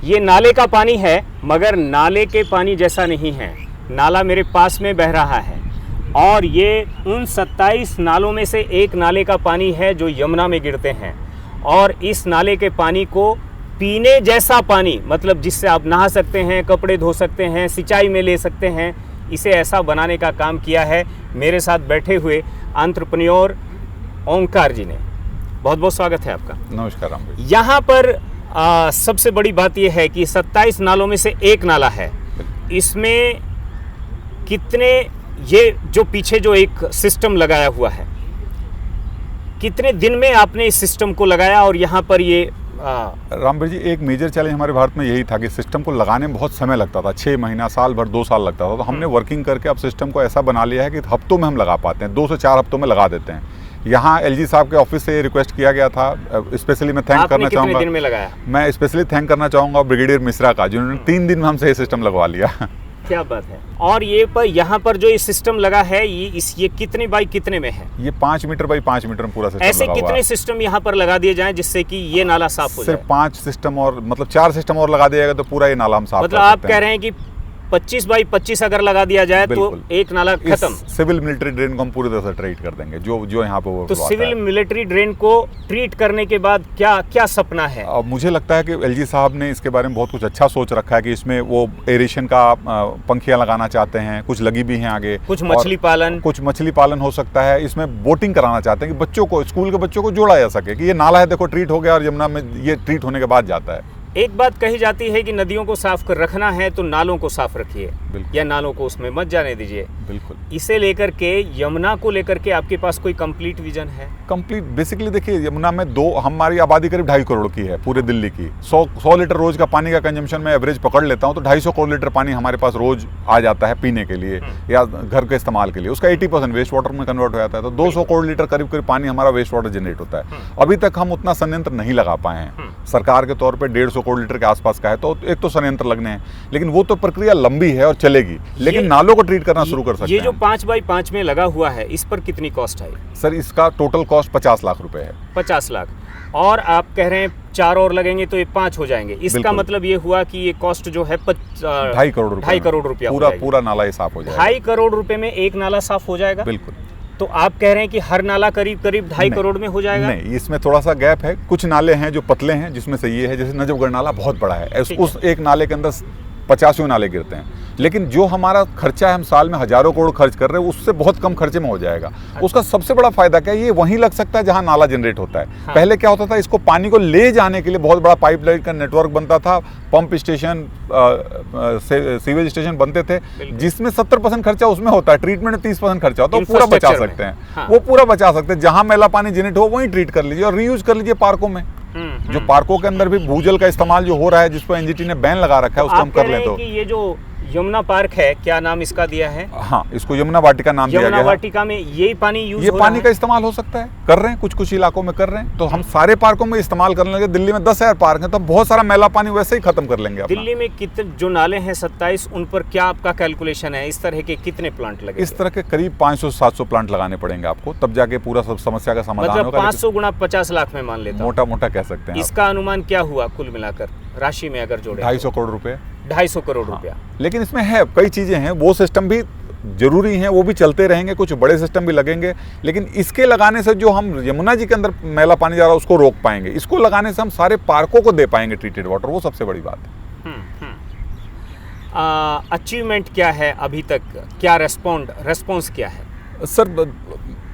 ये नाले का पानी है, मगर नाले के पानी जैसा नहीं है। नाला मेरे पास में बह रहा है और ये उन 27 नालों में से एक नाले का पानी है जो यमुना में गिरते हैं। और इस नाले के पानी को पीने जैसा पानी, मतलब जिससे आप नहा सकते हैं, कपड़े धो सकते हैं, सिंचाई में ले सकते हैं, इसे ऐसा बनाने का काम किया है मेरे साथ बैठे हुए एंटरप्रेन्योर ओंकार जी ने। बहुत बहुत स्वागत है आपका। नमस्कार राम भाई। यहाँ पर सबसे बड़ी बात यह है कि 27 नालों में से एक नाला है। इसमें कितने, ये जो पीछे जो एक सिस्टम लगाया हुआ है, कितने दिन में आपने इस सिस्टम को लगाया और यहाँ पर ये राम भाई जी, एक मेजर चैलेंज हमारे भारत में यही था कि सिस्टम को लगाने में बहुत समय लगता था, 6 महीना, साल भर, 2 साल लगता था। तो हमने वर्किंग करके अब सिस्टम को ऐसा बना लिया है कि हफ्तों में हम लगा पाते हैं, 2 से 4 हफ्तों में लगा देते हैं। यहाँ एलजी साहब के ऑफिस से रिक्वेस्ट किया गया था, स्पेशली मैं थैंक करना चाहूँगा। दिन में लगाया? मैं स्पेशली थैंक करना चाहूँगा ब्रिगेडियर मिश्रा का, जिन्होंने 3 दिन में हमसे ये सिस्टम लगवा लिया। क्या बात है। और ये पर यहाँ पर जो ये सिस्टम लगा है, ये कितने बाई कितने में है? ये 5 मीटर बाई 5 मीटर में पूरा सिस्टम ऐसे लगा हुआ है। कितने सिस्टम यहाँ पर लगा दिए जाएं जिससे कि ये नाला साफ हो जाए? सिर्फ 5 सिस्टम और मतलब 4 सिस्टम और लगा दिया जाएगा तो पूरा ये नाला हम साफ मतलब कर आप सकते कह हैं। रहे हैं कि 25 बाई 25 अगर लगा दिया जाए तो एक नाला खत्म। सिविल मिलिट्री ड्रेन को हम पूरी तरह से ट्रीट कर देंगे, जो यहाँ पे वो तो सिविल मिलिट्री ड्रेन को ट्रीट करने के बाद क्या क्या सपना है? मुझे लगता है कि एलजी साहब ने इसके बारे में बहुत कुछ अच्छा सोच रखा है कि इसमें वो एरेशन का पंखियां लगाना चाहते हैं, कुछ लगी भी हैं आगे, कुछ मछली पालन हो सकता है। इसमें बोटिंग कराना चाहते हैं कि बच्चों को, स्कूल के बच्चों को जोड़ा जा सके कि ये नाला है, देखो ट्रीट हो गया, और यमुना में ये ट्रीट होने के बाद जाता है। एक बात कही जाती है कि नदियों को साफ कर रखना है तो नालों को साफ रखिए, या नालों को उसमें मत जाने दीजिए। बिल्कुल। इसे लेकर के, यमुना को लेकर के आपके पास कोई कंप्लीट विजन है? कंप्लीट बेसिकली देखिए, यमुना में हमारी आबादी करीब 2.5 करोड़ की है पूरे दिल्ली की। 100 लीटर रोज का पानी का कंजम्पशन मैं एवरेज पकड़ लेता हूँ, तो 250 करोड़ लीटर पानी हमारे पास रोज आ जाता है पीने के लिए या घर के इस्तेमाल के लिए। उसका 80% वेस्ट वाटर में कन्वर्ट हो जाता है, तो 200 करोड़ लीटर करीब करीब पानी हमारा वेस्ट वाटर जनरेट होता है। अभी तक हम उतना संयंत्र नहीं लगा पाए हैं। सरकार के तौर पर 150 करोड़ लीटर के आसपास का है, तो एक तो संयंत्र लगने हैं, लेकिन वो तो प्रक्रिया लंबी है और चलेगी, लेकिन नालों को ट्रीट करना शुरू कर सकते हैं। ये जो 5 बाई 5 में लगा हुआ है, इस पर कितनी कॉस्ट है? सर, इसका टोटल कॉस्ट 50 लाख रुपए है। 50 लाख, और आप कह रहे हैं 4 और लगेंगे तो ये 5 हो जाएंगे। इसका मतलब ये हुआ कि ये कॉस्ट जो है 2.5 करोड़ रुपए, 2.5 करोड़ रुपया पूरा नाला साफ हो जाएगा। 2.5 करोड़ रुपए में एक नाला साफ हो जाएगा? बिल्कुल। तो आप कह रहे हैं कि हर नाला करीब 2.5 करोड़ में हो जाएगा? नहीं, इसमें थोड़ा सा गैप है। कुछ नाले हैं जो पतले हैं, जिसमें से ये है, जैसे नजफगढ़ नाला बहुत बड़ा है, उस एक नाले के अंदर 50 नाले गिरते हैं। लेकिन जो हमारा खर्चा है, हम साल में हजारों करोड़ खर्च कर रहे हैं, उससे बहुत कम खर्चे में हो जाएगा। उसका सबसे बड़ा फायदा क्या है, ये वहीं लग सकता है जहां नाला जनरेट होता है। हाँ। पहले क्या होता था, इसको पानी को ले जाने के लिए बहुत बड़ा पाइपलाइन का नेटवर्क बनता था, पंप स्टेशन, सीवेज स्टेशन बनते थे, जिसमें 70% खर्चा उसमें होता है, ट्रीटमेंट में 30% खर्चा होता है। तो पूरा बचा सकते हैं। हाँ। वो पूरा बचा सकते हैं। जहां मैला पानी जनरेट हो वहीं ट्रीट कर लीजिए और रीयूज कर लीजिए पार्कों में। जो पार्कों के अंदर भी भूजल का इस्तेमाल जो हो रहा है, जिसको एनजीटी ने बैन लगा रखा है, उसको हम कर लें। तो ये जो यमुना पार्क है, क्या नाम इसका दिया है? हाँ, इसको यमुना वाटिका नाम दिया गया है। यमुना वाटिका में यही पानी यूज, ये पानी का इस्तेमाल हो सकता है, कर रहे हैं, कुछ इलाकों में कर रहे हैं। तो हम सारे पार्कों में इस्तेमाल कर लेंगे। दिल्ली में 10,000 पार्क हैं, तो बहुत सारा मैला पानी वैसे ही खत्म कर लेंगे। दिल्ली में कितने जो नाले हैं 27, उन पर क्या आपका कैलकुलेशन है? इस तरह के कितने प्लांट लगे? इस तरह के करीब 500 से 700 प्लांट लगाने पड़ेंगे आपको, तब जाके पूरा सब समस्या का समाधान होगा। 500 गुना 50 लाख में मान लेता हूं, मोटा कह सकते हैं। इसका अनुमान क्या हुआ कुल मिलाकर राशि में अगर जोड़े? 250 करोड़ रुपए। 250 करोड़ रुपया। लेकिन इसमें है कई चीजें हैं, वो सिस्टम भी जरूरी हैं, वो भी चलते रहेंगे, कुछ बड़े सिस्टम भी लगेंगे। लेकिन इसके लगाने से जो हम यमुना जी के अंदर मैला पानी जा रहा है उसको रोक पाएंगे। इसको लगाने से हम सारे पार्कों को दे पाएंगे ट्रीटेड वाटर, वो सबसे बड़ी बात है। अचीवमेंट क्या है अभी तक? क्या रेस्पॉन्स क्या है? सर,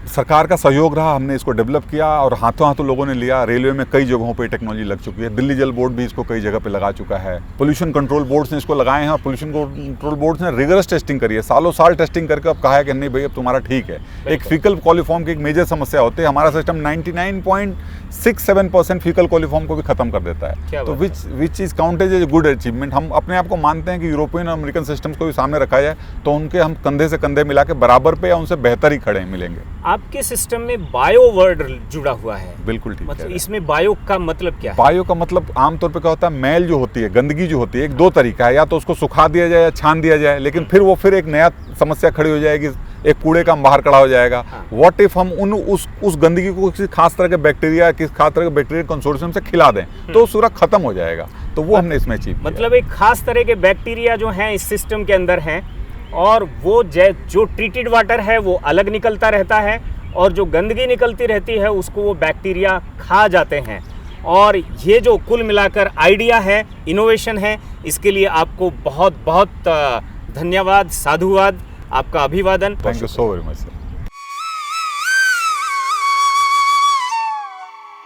सरकार का सहयोग रहा, हमने इसको डेवलप किया और हाथों हाथों लोगों ने लिया। रेलवे में कई जगहों पे टेक्नोलॉजी लग चुकी है, दिल्ली जल बोर्ड भी इसको कई जगह पे लगा चुका है, पोल्यूशन कंट्रोल बोर्ड्स ने इसको लगाए हैं और पोल्यूशन कंट्रोल बोर्ड्स ने रिगरस टेस्टिंग करी है, सालों साल टेस्टिंग करके अब कहा है कि नहीं भाई अब तुम्हारा ठीक है। एक फीकल कॉलीफॉर्म की एक मेजर समस्या होती है, हमारा सिस्टम 99.67% फीकल कॉलीफॉर्म को भी खत्म कर देता है। तो which is counted as good achievement. हम अपने आप को मानते हैं कि यूरोपियन और अमेरिकन सिस्टम्स को भी सामने रखा जाए तो उनके हम कंधे से कंधे मिला के बराबर पे या उनसे बेहतर ही खड़े मिलेंगे। आपके सिस्टम में बायो वर्ड जुड़ा हुआ है? बिल्कुल ठीक मतलब इसमें बायो का मतलब क्या है? बायो का मतलब आमतौर पे क्या होता है, मैल जो होती है, गंदगी जो होती है, एक दो तरीका है, या तो उसको सुखा दिया जाए या छान दिया जाए, लेकिन फिर एक नया समस्या खड़ी हो जाएगी एक कूड़े का बाहर खड़ा हो जाएगा। हाँ। व्हाट इफ हम उस गंदगी को किसी खास तरह के बैक्टीरिया कंसोर्शियम से खिला दें तो पूरा खत्म हो जाएगा। तो वो हमने इसमें अचीव किया। मतलब एक खास तरह के बैक्टीरिया जो हैं इस सिस्टम के अंदर हैं, और वो जो ट्रीटेड वाटर है वो अलग निकलता रहता है, और जो गंदगी निकलती रहती है उसको वो बैक्टीरिया खा जाते हैं। और ये जो कुल मिलाकर आइडिया है, इनोवेशन है, इसके लिए आपको बहुत बहुत धन्यवाद, साधुवाद, आपका अभिवादन। Thank you so very much sir.